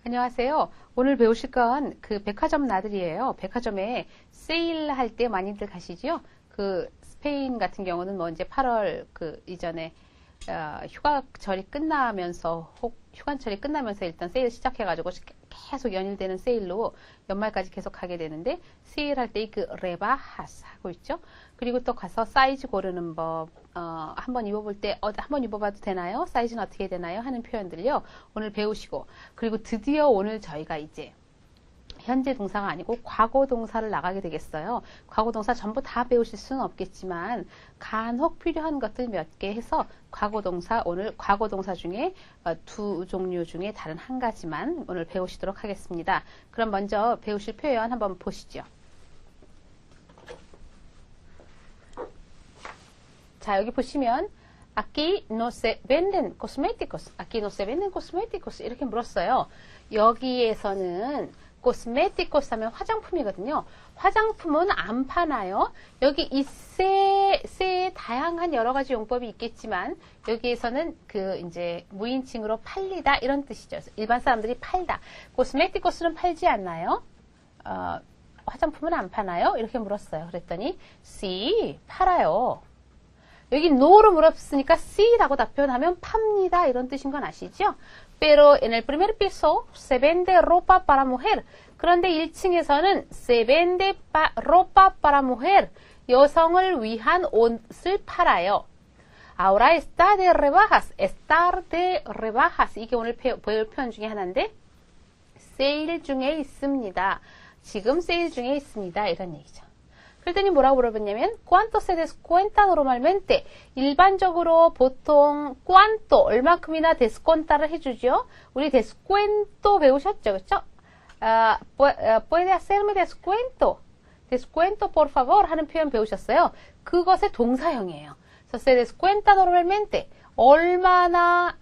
안녕하세요. 오늘 배우실 건 그 백화점 나들이에요. 백화점에 세일할 때 많이들 가시죠? 그 스페인 같은 경우는 뭐 이제 8월 그 이전에 휴가철이 끝나면서 휴관철이 끝나면서 일단 세일 시작해가지고 계속 연일되는 세일로 연말까지 계속 가게 되는데 세일할 때 그 레바하스 하고 있죠. 그리고 또 가서 사이즈 고르는 법, 한번 입어볼 때 한번 입어봐도 되나요? 사이즈는 어떻게 되나요? 하는 표현들요. 오늘 배우시고, 그리고 드디어 오늘 저희가 이제 현재 동사가 아니고 과거 동사를 나가게 되겠어요. 과거 동사 전부 다 배우실 수는 없겠지만 간혹 필요한 것들 몇 개 해서 과거 동사, 오늘 과거 동사 중에 두 종류 중에 다른 한 가지만 오늘 배우시도록 하겠습니다. 그럼 먼저 배우실 표현 한번 보시죠. 자, 여기 보시면 Aquí no se venden cosméticos. Aquí no se venden cosméticos. 이렇게 물었어요. 여기에서는 코스메티코스 하면 화장품이거든요. 화장품은 안 파나요? 여기 이 세의 다양한 여러 가지 용법이 있겠지만 여기에서는 그 이제 무인칭으로 팔리다 이런 뜻이죠. 일반 사람들이 팔다. 코스메티코스는 팔지 않나요? 화장품은 안 파나요? 이렇게 물었어요. 그랬더니 sí, 팔아요. 여기 no로 물었으니까 sí라고 답변하면 팝니다 이런 뜻인 건 아시죠? Pero en el primer piso se vende ropa para mujer. 그런데 1층에서는 se vende ropa para mujer. 여성을 위한 옷을 팔아요. Ahora está de rebajas. Estar de rebajas. 이게 오늘 배울 표현 중에 하나인데 세일 중에 있습니다. 지금 세일 중에 있습니다. 이런 얘기죠. 그랬더니 뭐라고 물어봤냐면 ¿Cuánto se descuenta normalmente? 일반적으로 보통 ¿Cuánto? 얼마큼이나 descuenta를 해주죠. 우리 descuento 배우셨죠? 그렇죠? Puede hacerme descuento. Descuento por favor 하는 표현 배우셨어요. 그것의 동사형이에요. 그래서 se descuenta normalmente. 얼마나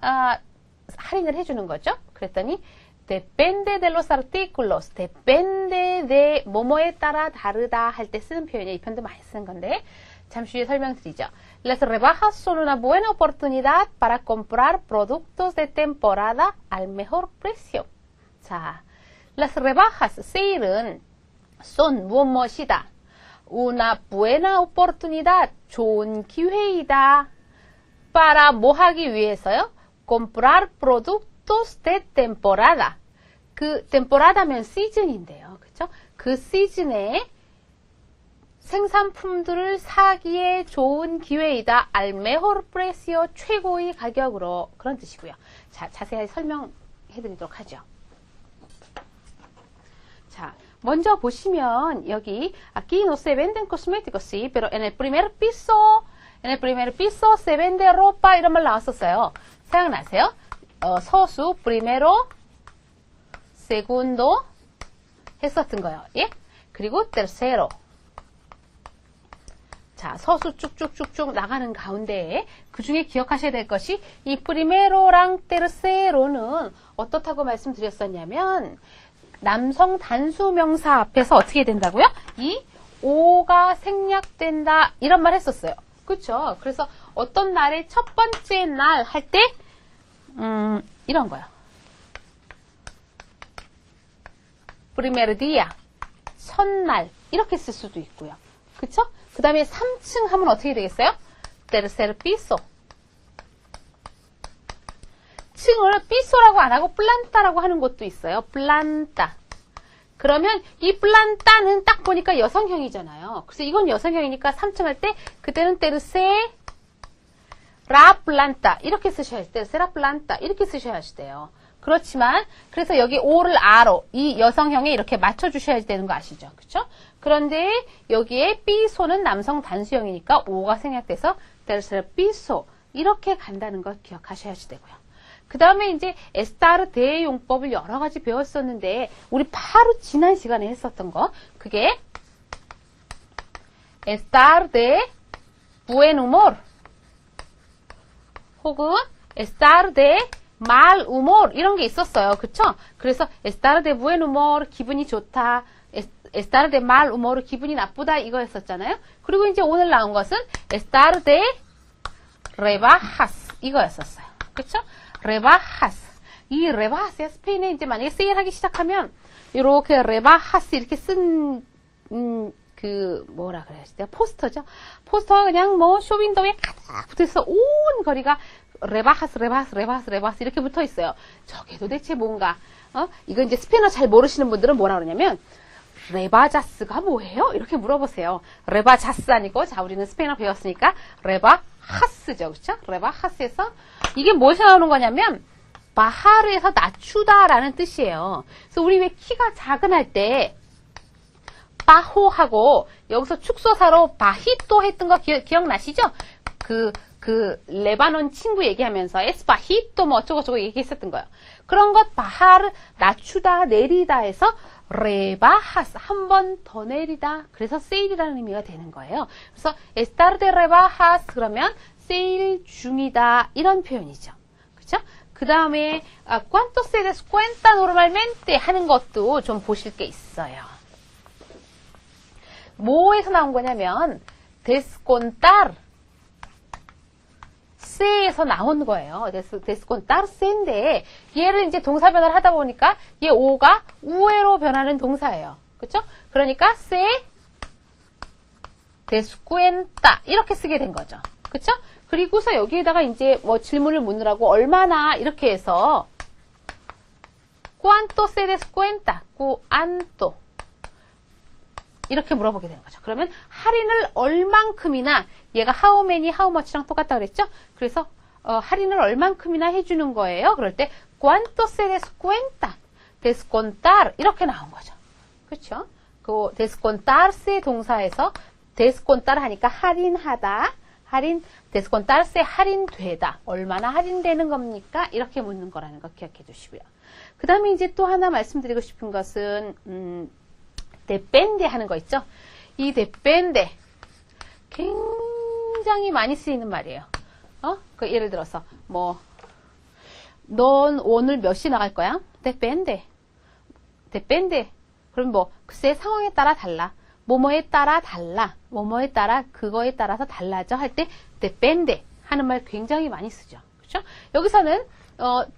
할인을 해주는 거죠? 그랬더니 Depende de los artículos. Depende de 뭐뭐에 따라 다르다 할 때 쓰는 표현이에요. 이 표현도 많이 쓰는 건데 잠시 후에 설명드리죠. Las rebajas son una buena oportunidad para comprar productos de temporada al mejor precio. 자, las rebajas, 세일은 son 무엇이다. Una buena oportunidad, 좋은 기회이다. para 뭐 하기 위해서요? Comprar productos de temporada. 그 temporada면 시즌인데요. 그렇죠? 그 시즌에 생산품들을 사기에 좋은 기회이다. al mejor precio, 최고의 가격으로. 그런 뜻이고요. 자, 자세히 설명해 드리도록 하죠. 자, 먼저 보시면 여기 aquí no se venden cosméticos, sí, pero en el primer piso se vende ropa 이런 말 나왔었어요. 생각나세요? 서수 primero, segundo 했었던 거예요. 예? 그리고 tercero. 자, 서수 쭉쭉쭉쭉 나가는 가운데 그 중에 기억하셔야 될 것이 이 primero랑 tercero는 어떻다고 말씀드렸었냐면 남성 단수 명사 앞에서 어떻게 된다고요? 이 오가 생략된다 이런 말 했었어요. 그렇죠? 그래서 어떤 날의 첫 번째 날 할 때 이런 거요. primer día, 첫날 이렇게 쓸 수도 있고요. 그쵸? 그 다음에 3층 하면 어떻게 되겠어요? tercer piso. 층을 piso라고 안 하고 planta라고 하는 곳도 있어요. planta. 그러면 이 planta는 딱 보니까 여성형이잖아요. 그래서 이건 여성형이니까 3층 할 때 그때는 tercera planta 이렇게 쓰셔야 할 때 tercera planta 이렇게 쓰셔야 하시대요. 그렇지만 그래서 여기 오를 아로 이 여성형에 이렇게 맞춰주셔야 되는 거 아시죠? 그렇죠? 그런데 여기에 piso는 남성 단수형이니까 오가 생략돼서 tercer piso 이렇게 간다는 걸 기억하셔야 되고요. 그 다음에 이제 estar de 용법을 여러 가지 배웠었는데 우리 바로 지난 시간에 했었던 거 그게 estar de buen humor 혹은 estar de mal humor 이런 게 있었어요. 그쵸? 그래서 estar de buen humor 기분이 좋다. estar de mal humor 기분이 나쁘다 이거였었잖아요. 그리고 이제 오늘 나온 것은 estar de rebajas 이거였었어요. 그쵸? rebajas 이 레바하스야. 스페인에 이제 만약에 세일하기 시작하면 이렇게 레바하스 이렇게 쓴 그 뭐라 그래야지? 포스터죠. 포스터가 그냥 뭐 쇼윈도에 가득 붙어있어. 온 거리가 레바하스 이렇게 붙어 있어요. 저게 도대체 뭔가? 이거 이제 스페인어 잘 모르시는 분들은 뭐라 그러냐면 레바자스가 뭐예요? 이렇게 물어보세요. 레바자스 아니고, 자, 우리는 스페인어 배웠으니까 레바하스죠, 그렇죠? 레바하스에서 이게 무엇이 나오는 거냐면 바하르에서 낮추다라는 뜻이에요. 그래서 우리 왜 키가 작은 할 때 바호하고 여기서 축소사로 바히또 했던 거 기억나시죠? 그 레바논 친구 얘기하면서 에스바히또 뭐 어쩌고저쩌고 얘기했었던 거예요. 그런 것 바하르 낮추다 내리다 해서 레바하스 한 번 더 내리다. 그래서 세일이라는 의미가 되는 거예요. 그래서 estar de rebajas 그러면 세일 중이다 이런 표현이죠. 그렇죠? 그 다음에 cuánto se descuenta normalmente 하는 것도 좀 보실 게 있어요. 뭐에서 나온 거냐면 descontar 세에서 나온 거예요. descontar 세인데 얘를 이제 동사 변화를 하다 보니까 얘 오가 우에로 변하는 동사예요. 그렇죠? 그러니까 se descuenta 이렇게 쓰게 된 거죠. 그렇죠? 그리고서 여기에다가 이제 뭐 질문을 묻느라고 얼마나 이렇게 해서 cuánto se descuenta, cuánto 이렇게 물어보게 되는 거죠. 그러면 할인을 얼만큼이나 얘가 how many, how much랑 똑같다 그랬죠? 그래서 할인을 얼만큼이나 해주는 거예요. 그럴 때 cuánto se descuenta, descontar 이렇게 나온 거죠. 그렇죠? 그 descontarse 동사에서 descontar 하니까 할인하다, descontarse 할인되다. 얼마나 할인되는 겁니까? 이렇게 묻는 거라는 거 기억해 주시고요. 그 다음에 이제 또 하나 말씀드리고 싶은 것은 depende 하는 거 있죠? 이 depende 굉장히 많이 쓰이는 말이에요. 그 예를 들어서 뭐 넌 오늘 몇 시 나갈 거야? depende. 그럼 뭐 글쎄 상황에 따라 달라. 뭐뭐에 따라 달라. 뭐뭐에 따라 그거에 따라서 달라져 할 때 depende 하는 말 굉장히 많이 쓰죠. 그렇죠? 여기서는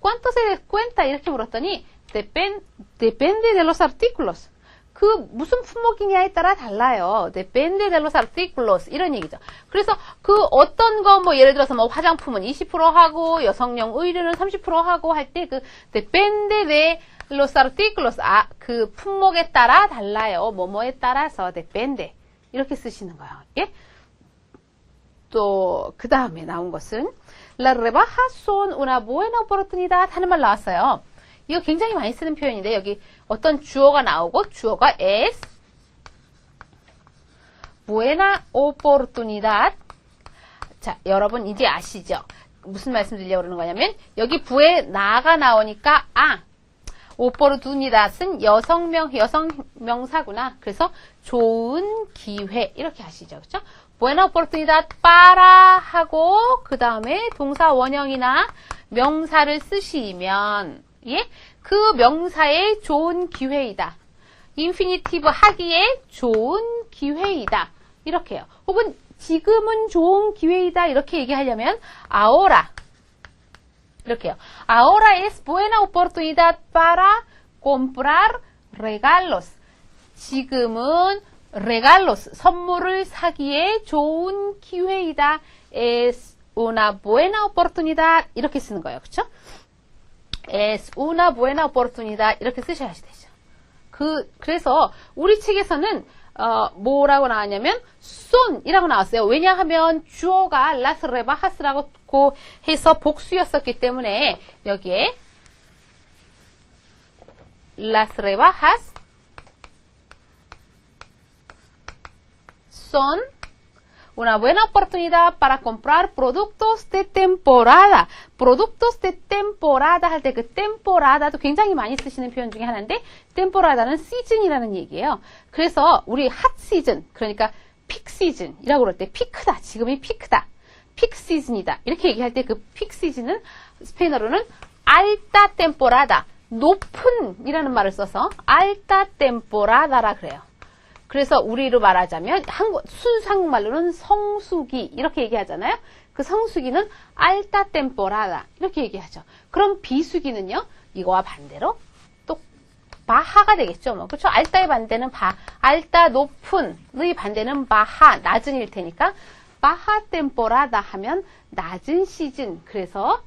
cuánto se descuenta 이렇게 물었더니 depende de los artículos. 그 무슨 품목이냐에 따라 달라요. depende de los artículos 이런 얘기죠. 그래서 그 어떤 거 뭐 예를 들어서 뭐 화장품은 20% 하고 여성용 의류는 30% 하고 할 때 그 depende de los artículos 그 품목에 따라 달라요. 뭐뭐에 따라서 depende 이렇게 쓰시는 거예요. 예? 또 그 다음에 나온 것은 las rebajas son una buena oportunidad 하는 말 나왔어요. 이거 굉장히 많이 쓰는 표현인데 여기 어떤 주어가 나오고 주어가 es buena oportunidad. 자, 여러분 이제 아시죠? 무슨 말씀 드리려고 그러는 거냐면 여기 부에 나가 나오니까 oportunidad은 여성명사구나. 그래서 좋은 기회 이렇게 아시죠? 그렇죠? buena oportunidad para 하고 그 다음에 동사 원형이나 명사를 쓰시면 예? 그 명사의 좋은 기회이다. 인피니티브 하기에 좋은 기회이다. 이렇게 해요. 혹은 지금은 좋은 기회이다. 이렇게 얘기하려면 ahora 이렇게 해요. Ahora es buena oportunidad para comprar regalos. 지금은 regalos, 선물을 사기에 좋은 기회이다. Es una buena oportunidad. 이렇게 쓰는 거예요. 그렇죠? Es una buena oportunidad 이렇게 쓰셔야 되죠. 그래서 우리 책에서는 뭐라고 나왔냐면 son이라고 나왔어요. 왜냐하면 주어가 las rebajas라고 해서 복수였었기 때문에 여기에 las rebajas son una buena oportunidad para comprar productos de temporada. productos de temporada 할 때 그 temporada도 굉장히 많이 쓰시는 표현 중에 하나인데 temporada는 시즌이라는 얘기예요. 그래서 우리 핫 시즌 그러니까 픽 시즌이라고 그럴 때 피크다. 지금이 피크다. 픽 시즌이다. 이렇게 얘기할 때 그 픽 시즌은 스페인어로는 alta temporada. 높은 이라는 말을 써서 alta temporada라 그래요. 그래서 우리로 말하자면 순수 한국말로는 성수기 이렇게 얘기하잖아요. 그 성수기는 alta temporada 이렇게 얘기하죠. 그럼 비수기는요, 이거와 반대로 또 baja가 되겠죠. 뭐 그렇죠? alta의 반대는 alta 높은의 반대는 baja 낮은 일 테니까 baja temporada 하면 낮은 시즌. 그래서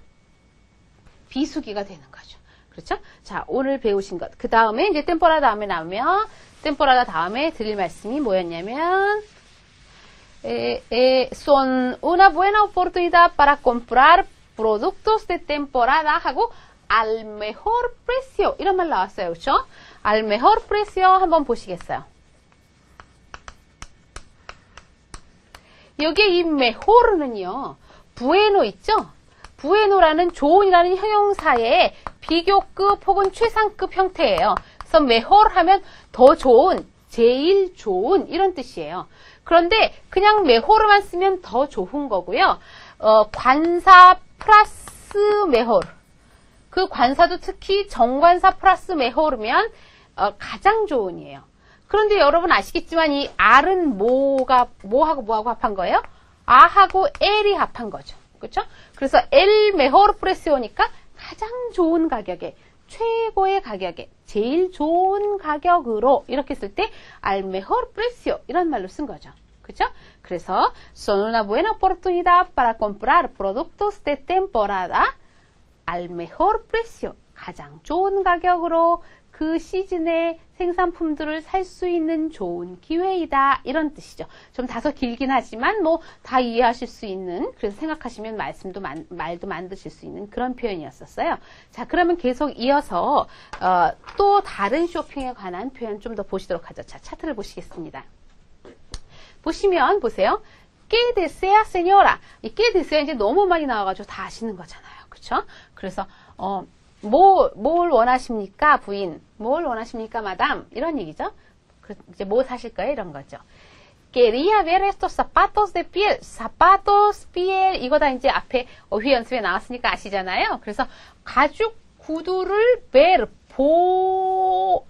비수기가 되는 거죠. 그렇죠? 자, 오늘 배우신 것. 그 다음에 이제 템포라다 다음에 나오면, 템포라다 다음에 드릴 말씀이 뭐였냐면, son una buena oportunidad para comprar productos de temporada 하고, al mejor precio. 이런 말 나왔어요. 그렇죠? al mejor precio 한번 보시겠어요? 여기에 이 mejor는요, bueno 있죠? bueno라는 좋은이라는 형용사의 비교급 혹은 최상급 형태예요. 그래서 mejor 하면 더 좋은, 제일 좋은 이런 뜻이에요. 그런데 그냥 mejor만 쓰면 더 좋은 거고요. 관사 플러스 mejor. 그 관사도 특히 정관사 플러스 mejor면 가장 좋은이에요. 그런데 여러분 아시겠지만 이 R은 뭐하고 합한 거예요? A하고 L이 합한 거죠. 그렇죠? 그래서 el mejor presio니까 가장 좋은 가격에, 최고의 가격에, 제일 좋은 가격으로 이렇게 쓸 때 al mejor precio 이런 말로 쓴 거죠. 그렇죠? 그래서 son una buena oportunidad para comprar productos de temporada al mejor precio. 가장 좋은 가격으로 그 시즌의 생산품들을 살 수 있는 좋은 기회이다. 이런 뜻이죠. 좀 다소 길긴 하지만 뭐 다 이해하실 수 있는, 그래서 생각하시면 말도 만드실 수 있는 그런 표현이었었어요. 자, 그러면 계속 이어서 또 다른 쇼핑에 관한 표현 좀 더 보시도록 하죠. 자, 차트를 보시겠습니다. 보시면 보세요. ¿Qué desea señora? 이 ¿Qué desea 이제 너무 많이 나와가지고 다 아시는 거잖아요. 그렇죠? 그래서 뭘 원하십니까, 부인? 뭘 원하십니까, 마담? 이런 얘기죠. 이제 뭐 사실 거예요? 이런 거죠. Quería ver estos zapatos de piel. zapatos, piel. 이거 다 이제 앞에 어휘 연습에 나왔으니까 아시잖아요. 그래서 가죽 구두를 ver,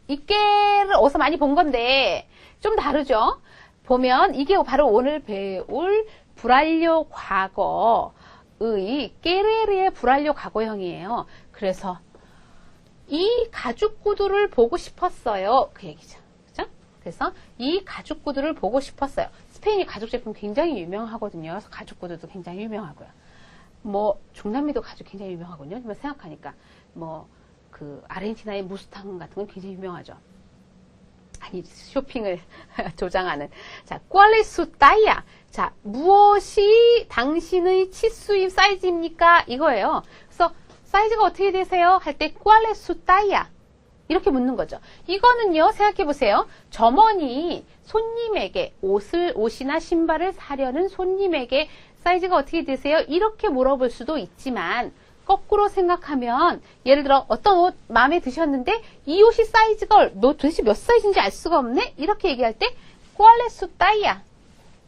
이게를 어디서 많이 본 건데 좀 다르죠. 보면 이게 바로 오늘 배울 불완료 과거의 querer의 불완료 과거형이에요. 그래서 이 가죽 구두를 보고 싶었어요. 그 얘기죠. 그죠? 그래서 이 가죽 구두를 보고 싶었어요. 스페인이 가죽 제품 굉장히 유명하거든요. 그래서 가죽 구두도 굉장히 유명하고요. 뭐 중남미도 가죽 굉장히 유명하거든요. 생각하니까 뭐 그 아르헨티나의 무스탕 같은 건 굉장히 유명하죠. 아니, 쇼핑을 조장하는. 자, ¿cuál es su talla? 자, 무엇이 당신의 치수입 사이즈입니까? 이거예요. 그래서 사이즈가 어떻게 되세요? 할 때 ¿cuál es su talla? 이렇게 묻는 거죠. 이거는요, 생각해 보세요. 점원이 손님에게 옷이나 신발을 사려는 손님에게 사이즈가 어떻게 되세요? 이렇게 물어볼 수도 있지만 거꾸로 생각하면 예를 들어 어떤 옷 마음에 드셨는데 이 옷이 사이즈가 너 도대체 몇 사이즈인지 알 수가 없네? 이렇게 얘기할 때 ¿cuál es su talla?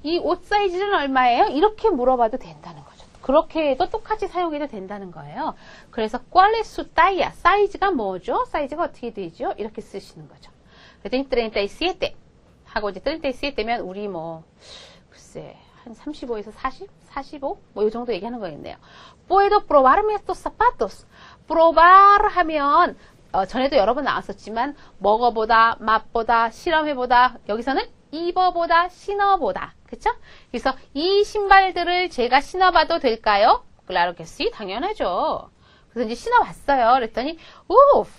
이 옷 사이즈는 얼마예요? 이렇게 물어봐도 된다는 거죠. 그렇게 해도 똑같이 사용해도 된다는 거예요. 그래서 ¿cuál es su talla? 사이즈가 뭐죠? 사이즈가 어떻게 되죠? 이렇게 쓰시는 거죠. 그랬더니 37 하고 이제 37면 우리 뭐 글쎄 한 35에서 40? 45? 뭐 이 정도 얘기하는 거겠네요. Puedo probarme estos zapatos. probar 하면 전에도 여러 번 나왔었지만 먹어보다, 맛보다, 실험해보다, 여기서는 입어보다, 신어보다. 그쵸? 그래서 이 신발들을 제가 신어봐도 될까요? Claro que sí, 당연하죠. 그래서 이제 신어봤어요. 그랬더니 Uf,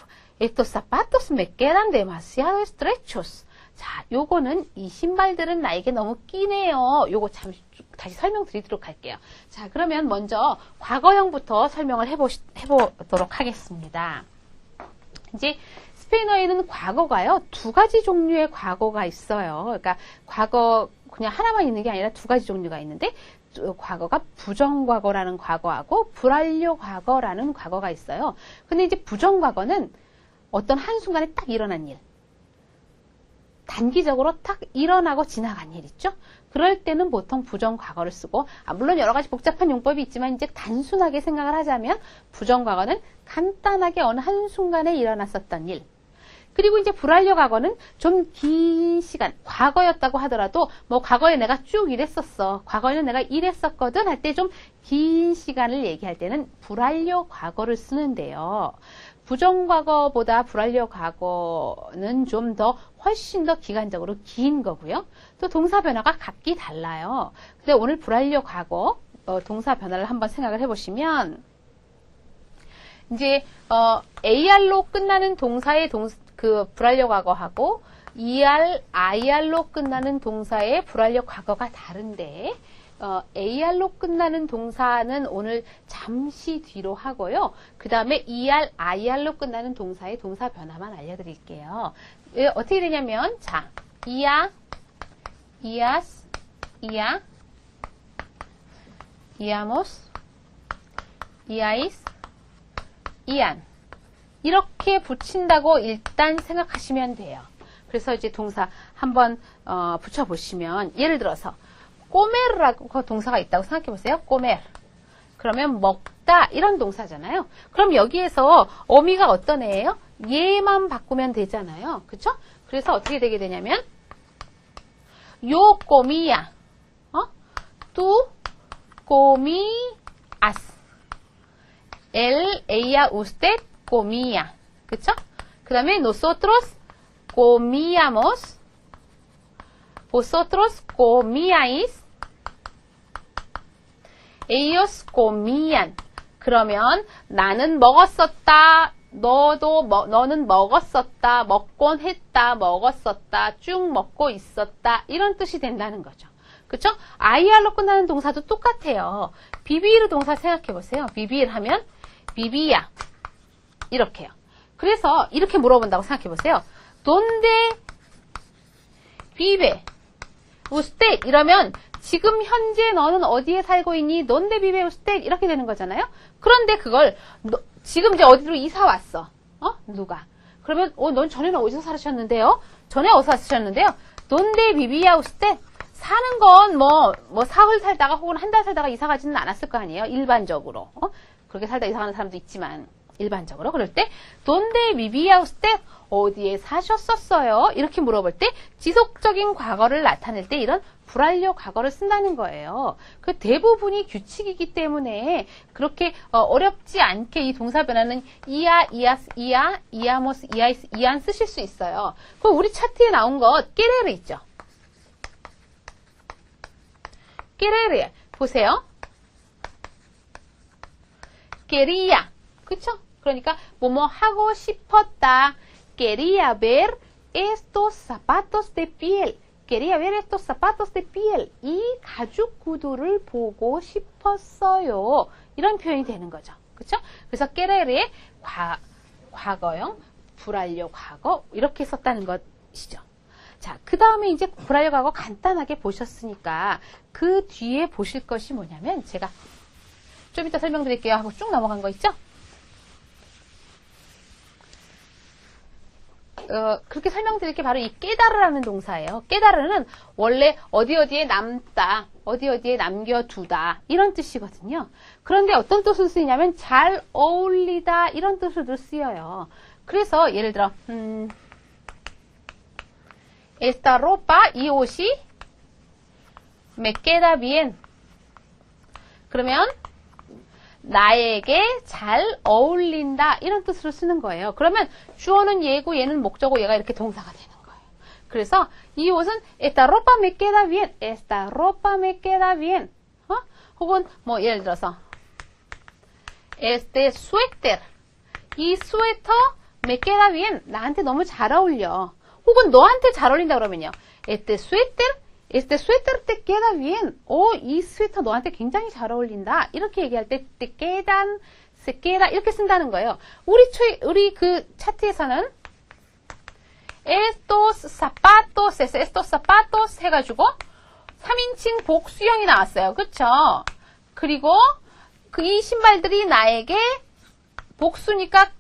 estos zapatos me quedan demasiado estrechos. 자, 요거는 이 신발들은 나에게 너무 끼네요. 요거 다시 설명드리도록 할게요. 자, 그러면 먼저 과거형부터 설명을 해보도록 하겠습니다. 이제 스페인어에는 과거가요, 두 가지 종류의 과거가 있어요. 그러니까 과거 그냥 하나만 있는 게 아니라 두 가지 종류가 있는데 과거가 부정과거라는 과거하고 불완료 과거라는 과거가 있어요. 근데 이제 부정과거는 어떤 한순간에 딱 일어난 일. 단기적으로 딱 일어나고 지나간 일 있죠? 그럴 때는 보통 부정과거를 쓰고, 물론 여러 가지 복잡한 용법이 있지만 이제 단순하게 생각을 하자면 부정과거는 간단하게 어느 한순간에 일어났었던 일. 그리고 이제 불완료 과거는 좀 긴 시간, 과거였다고 하더라도 뭐 과거에 내가 쭉 일했었어. 과거에는 내가 일했었거든 할 때 좀 긴 시간을 얘기할 때는 불완료 과거를 쓰는데요. 부정과거보다 불완료 과거는 좀 더 훨씬 더 기간적으로 긴 거고요. 또 동사 변화가 각기 달라요. 근데 오늘 불완료 과거 동사 변화를 한번 생각을 해보시면 이제 AR로 끝나는 동사의 그 불완료 과거하고 ER, IR로 끝나는 동사의 불완료 과거가 다른데 AR로 끝나는 동사는 오늘 잠시 뒤로 하고요. 그 다음에 ER, IR로 끝나는 동사의 동사 변화만 알려드릴게요. 어떻게 되냐면 자, 이야, 이야스, 이야, 이야모스, 이야이스, 이안 이렇게 붙인다고 일단 생각하시면 돼요. 그래서 이제 동사 한번 붙여보시면 예를 들어서 꼬메르라고 동사가 있다고 생각해 보세요. 꼬메르. 그러면 먹다 이런 동사잖아요. 그럼 여기에서 어미가 어떤 애예요? 얘만 바꾸면 되잖아요. 그쵸? 그래서 어떻게 되게 되냐면 요 꼬미야. tú comías. él, ella, usted comía. 그쵸? 그 다음에 nosotros comíamos. vosotros comíais. ellos comían. 그러면 나는 먹었었다. 너는 먹었었다. 먹곤 했다. 먹었었다. 쭉 먹고 있었다. 이런 뜻이 된다는 거죠. 그쵸? IR로 끝나는 동사도 똑같아요. 비비르 동사 생각해 보세요. 비비르 하면 비비야. 이렇게요. 그래서 이렇게 물어본다고 생각해 보세요. ¿Dónde vive usted? 이러면 지금 현재 너는 어디에 살고 있니? ¿Dónde vive usted? 이렇게 되는 거잖아요. 그런데 그걸 지금 이제 어디로 이사 왔어? 누가? 그러면 넌 전에는 어디서 살으셨는데요? 전에 어디서 사셨는데요? ¿Dónde vivía usted? 사는 건 뭐 사흘 살다가 혹은 한 달 살다가 이사 가지는 않았을 거 아니에요. 일반적으로. 그렇게 살다 이사 가는 사람도 있지만 일반적으로. 그럴 때 ¿Dónde vivía usted? 어디에 사셨었어요? 이렇게 물어볼 때 지속적인 과거를 나타낼 때 이런 불완료 과거를 쓴다는 거예요. 그 대부분이 규칙이기 때문에 그렇게 어렵지 않게 이 동사 변화는 이야, 이야스, 이야, 이야모스, 이야이스, 이안 쓰실 수 있어요. 그럼 우리 차트에 나온 거 깨레르 있죠? 깨레르 보세요. quería. 그쵸? 그러니까 뭐뭐 하고 싶었다. quería ver estos zapatos de piel. quería ver estos zapatos de piel. 이 가죽 구두를 보고 싶었어요. 이런 표현이 되는 거죠. 그쵸? 그래서 querer의 과거형, 불완료 과거 이렇게 썼다는 것이죠. 자, 그 다음에 이제 불완료 과거 간단하게 보셨으니까 그 뒤에 보실 것이 뭐냐면 제가 좀 이따 설명드릴게요 하고 쭉 넘어간 거 있죠? 그렇게 설명드릴 게 바로 이 깨달으라는 동사예요. 깨달으는 원래 어디어디에 남다, 어디어디에 남겨두다 이런 뜻이거든요. 그런데 어떤 뜻으로 쓰이냐면 잘 어울리다 이런 뜻으로 쓰여요. 그래서 예를 들어 Esta ropa, 이 옷이 me queda bien. 그러면 나에게 잘 어울린다 이런 뜻으로 쓰는 거예요. 그러면 주어는 얘고 얘는 목적어 얘가 이렇게 동사가 되는 거예요. 그래서 이 옷은 esta ropa me queda bien. esta ropa me queda bien. 혹은 뭐 예를 들어서 este suéter. 이 스웨터 me queda bien. 나한테 너무 잘 어울려. 혹은 너한테 잘 어울린다 그러면요. este suéter te queda bien. 이 스웨터 너한테 굉장히 잘 어울린다. 이렇게 얘기할 때 te quedan, se queda 이렇게 쓴다는 거예요. 우리 그 차트에서는 estos zapatos 해가지고 3인칭 복수형이 나왔어요. 그쵸? 그리고 이 신발들이 나에게 복수니까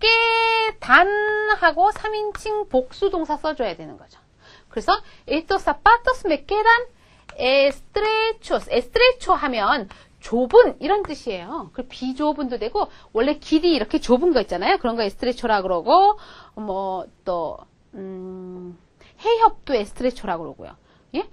깨단하고 3인칭 복수 동사 써줘야 되는 거죠. 그래서 estos zapatos me quedan estrechos. estrecho 하면 좁은 이런 뜻이에요. 그 비좁은도 되고 원래 길이 이렇게 좁은 거 있잖아요. 그런 거 estrecho라 그러고 뭐 또 해협도 에스트레초라고 그러고요. 예?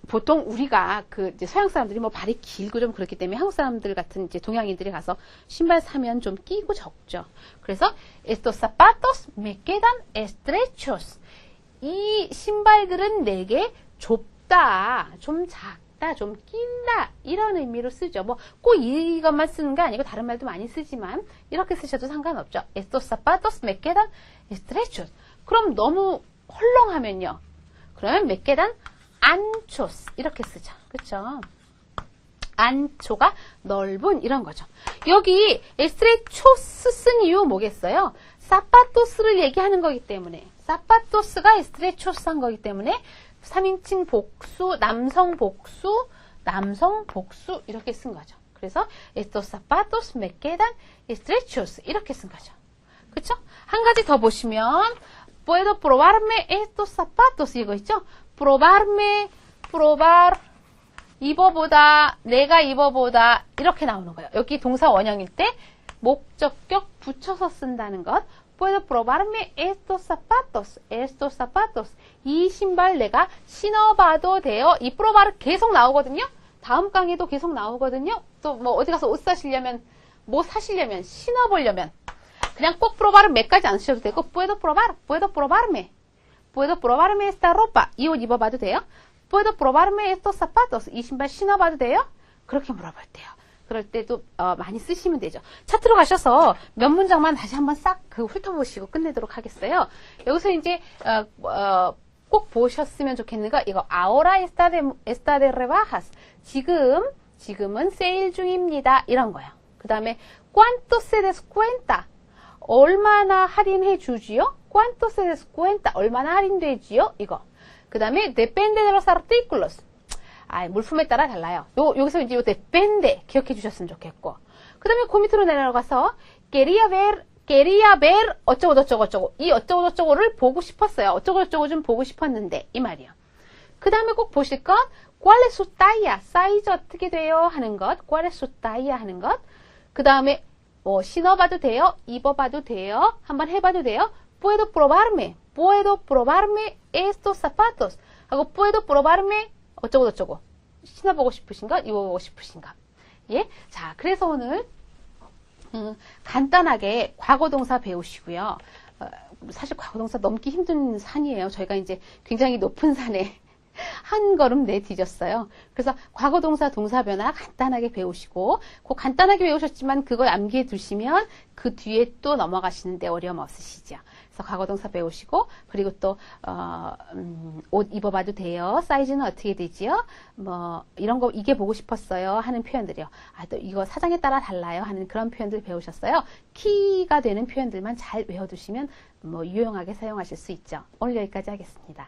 보통 우리가 이제 서양 사람들이 뭐 발이 길고 좀 그렇기 때문에 한국 사람들 같은 이제 동양인들이 가서 신발 사면 좀 끼고 적죠. 그래서 estos zapatos me quedan estrechos. 이 신발들은 내게 좁다, 좀 작다, 좀 낀다 이런 의미로 쓰죠. 뭐 꼭 이것만 쓰는 게 아니고 다른 말도 많이 쓰지만 이렇게 쓰셔도 상관없죠. estos zapatos me quedan estrechos. 그럼 너무 헐렁하면요. 그러면 me quedan anchos 이렇게 쓰죠. 그렇죠? 안초가 넓은 이런 거죠. 여기 estrechos 쓴 이유 뭐겠어요? zapatos를 얘기하는 거기 때문에 zapatos가 estrechos한 거기 때문에 3인칭 복수, 남성 복수 이렇게 쓴 거죠. 그래서 estos zapatos me quedan estrechos 이렇게 쓴 거죠. 그렇죠? 한 가지 더 보시면 puedo probarme estos zapatos 이거 있죠? probarme, probar, 입어보다, 내가 입어보다 이렇게 나오는 거예요. 여기 동사 원형일 때 목적격 붙여서 쓴다는 것. puedo probarme estos zapatos. 이 신발 내가 신어봐도 돼요. 이 probar 계속 나오거든요. 다음 강의도 계속 나오거든요. 또 뭐 어디 가서 옷 사시려면, 뭐 사시려면, 신어보려면 그냥 꼭 probar은 몇까지 안 쓰셔도 되고 puedo probarme esta ropa. 이 옷 입어봐도 돼요? puedo probarme estos zapatos. 이 신발 신어봐도 돼요? 그렇게 물어볼 때요. 그럴 때도 많이 쓰시면 되죠. 차트로 가셔서 몇 문장만 다시 한번 싹 훑어보시고 끝내도록 하겠어요. 여기서 이제 꼭 보셨으면 좋겠는 거 이거 ahora está de rebajas. 지금은 세일 중입니다. 이런 거예요. 그 다음에 cuánto se descuenta. 얼마나 할인해 주지요? ¿Cuánto se descuenta? 얼마나 할인되지요? 이거. 그 다음에 depende de los artículos. 물품에 따라 달라요. 여기서 이제 depende 기억해 주셨으면 좋겠고. 그 다음에 그 밑으로 내려가서 quería ver 어쩌고. 이 어쩌고저쩌고를 보고 싶었어요. 어쩌고저쩌고 좀 보고 싶었는데 이 말이요. 그 다음에 꼭 보실 것 ¿Cuál es su talla? 사이즈 어떻게 돼요? 하는 것. ¿Cuál es su talla? 하는 것. 그 다음에 신어봐도 돼요? 입어봐도 돼요? 한번 해봐도 돼요? puedo probarme estos zapatos 하고 puedo probarme 어쩌고 신어보고 싶으신 것, 입어보고 싶으신 것. 예? 자, 그래서 오늘 간단하게 과거동사 배우시고요. 사실 과거동사 넘기 힘든 산이에요. 저희가 이제 굉장히 높은 산에 한 걸음 내디뎠어요. 그래서 과거동사 동사 변화 간단하게 배우시고 그 간단하게 배우셨지만 그거 암기해 두시면 그 뒤에 또 넘어가시는데 어려움 없으시죠. 그래서 과거동사 배우시고 그리고 또 옷 입어봐도 돼요. 사이즈는 어떻게 되지요? 뭐 이런 거 이게 보고 싶었어요 하는 표현들이요. 또 이거 사정에 따라 달라요 하는 그런 표현들 배우셨어요. 키가 되는 표현들만 잘 외워두시면 뭐 유용하게 사용하실 수 있죠. 오늘 여기까지 하겠습니다.